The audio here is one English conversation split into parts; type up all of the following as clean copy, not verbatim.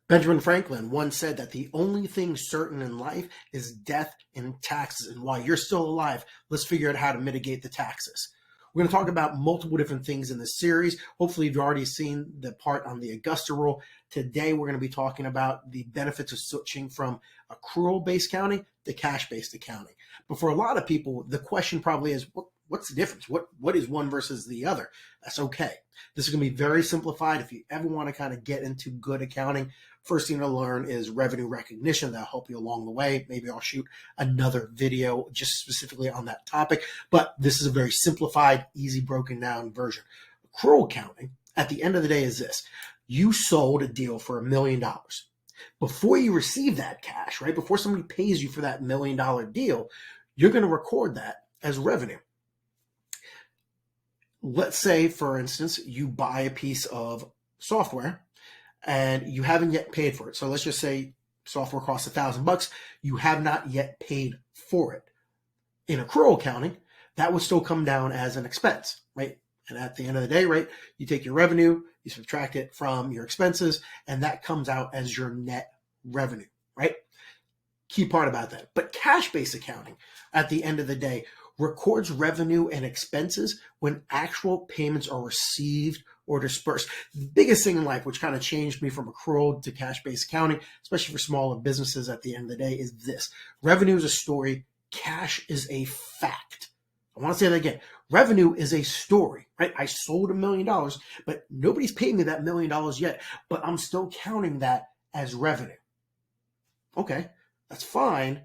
Benjamin Franklin once said that the only thing certain in life is death and taxes. And while you're still alive, let's figure out how to mitigate the taxes. We're going to talk about multiple different things in this series. Hopefully, you've already seen the part on the Augusta rule. Today, we're going to be talking about the benefits of switching from accrual-based accounting to cash-based accounting. But for a lot of people, the question probably is, what's the difference? What is one versus the other? That's okay. This is going to be very simplified. If you ever want to kind of get into good accounting, first thing to learn is revenue recognition. That'll help you along the way. Maybe I'll shoot another video just specifically on that topic. But this is a very simplified, easy, broken down version. Accrual accounting, at the end of the day, is this. You sold a deal for $1 million. Before you receive that cash, right, before somebody pays you for that $1 million deal, you're going to record that as revenue. Let's say, for instance, you buy a piece of software and you haven't yet paid for it. So let's just say software costs $1,000. You have not yet paid for it. In accrual accounting, that would still come down as an expense, right? And at the end of the day, right, you take your revenue, you subtract it from your expenses, and that comes out as your net revenue, right? Key part about that. But cash-based accounting, at the end of the day, records revenue and expenses when actual payments are received or dispersed. The biggest thing in life, which kind of changed me from accrual to cash-based accounting, especially for smaller businesses at the end of the day, is this. Revenue is a story. Cash is a fact. I want to say that again. Revenue is a story, right? I sold $1 million, but nobody's paid me that $1 million yet, but I'm still counting that as revenue. Okay, that's fine.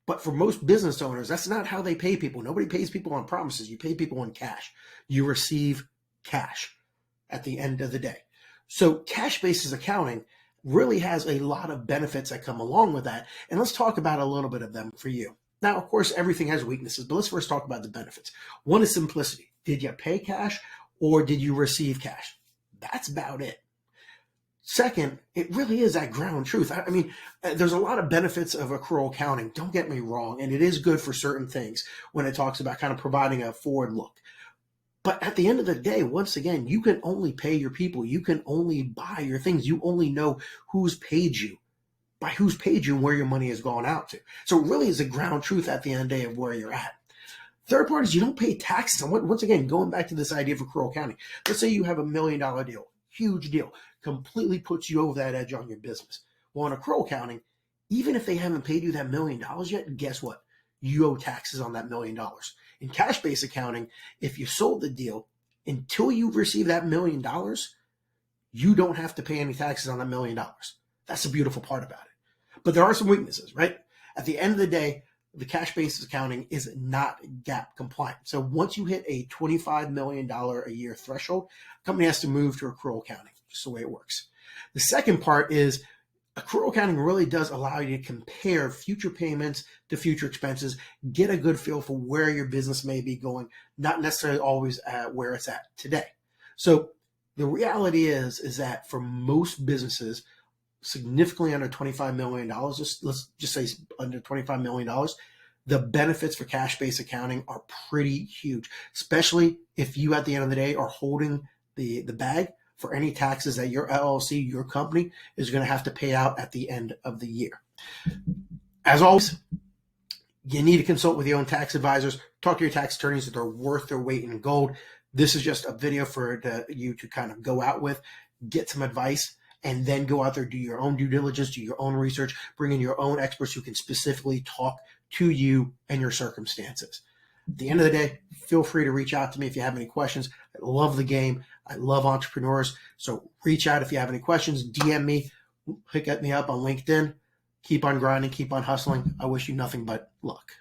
But for most business owners, that's not how they pay people. Nobody pays people on promises. You pay people in cash. You receive cash at the end of the day. So cash-based accounting really has a lot of benefits that come along with that. And let's talk about a little bit of them for you. Now, of course, everything has weaknesses, but let's first talk about the benefits. One is simplicity. Did you pay cash or did you receive cash? That's about it. Second, it really is that ground truth. I mean, there's a lot of benefits of accrual accounting. Don't get me wrong. And it is good for certain things when it talks about kind of providing a forward look. But at the end of the day, once again, you can only pay your people. You can only buy your things. You only know who's paid you, by who's paid you and where your money has gone out to. So it really is a ground truth at the end of the day of where you're at. Third part is you don't pay taxes. And once again, going back to this idea of accrual accounting, let's say you have $1 million deal, huge deal, completely puts you over that edge on your business. Well, in accrual accounting, even if they haven't paid you that $1 million yet, guess what? You owe taxes on that $1 million. In cash-based accounting, if you sold the deal, until you receive that $1 million, you don't have to pay any taxes on that $1 million. That's the beautiful part about it. But there are some weaknesses, right? At the end of the day, the cash-based accounting is not GAAP compliant. So once you hit a $25 million a year threshold, a company has to move to accrual accounting, just the way it works. The second part is accrual accounting really does allow you to compare future payments to future expenses, get a good feel for where your business may be going, not necessarily always at where it's at today. So the reality is that for most businesses, significantly under $25 million, let's just say under $25 million, the benefits for cash-based accounting are pretty huge, especially if you at the end of the day are holding the bag for any taxes that your LLC, your company, is going to have to pay out at the end of the year. As always, you need to consult with your own tax advisors, talk to your tax attorneys that they're worth their weight in gold. This is just a video for you to kind of go out with, get some advice, and then go out there, do your own due diligence, do your own research, bring in your own experts who can specifically talk to you and your circumstances. At the end of the day, feel free to reach out to me if you have any questions. I love the game. I love entrepreneurs. So reach out if you have any questions. DM me, hit me up on LinkedIn. Keep on grinding, keep on hustling. I wish you nothing but luck.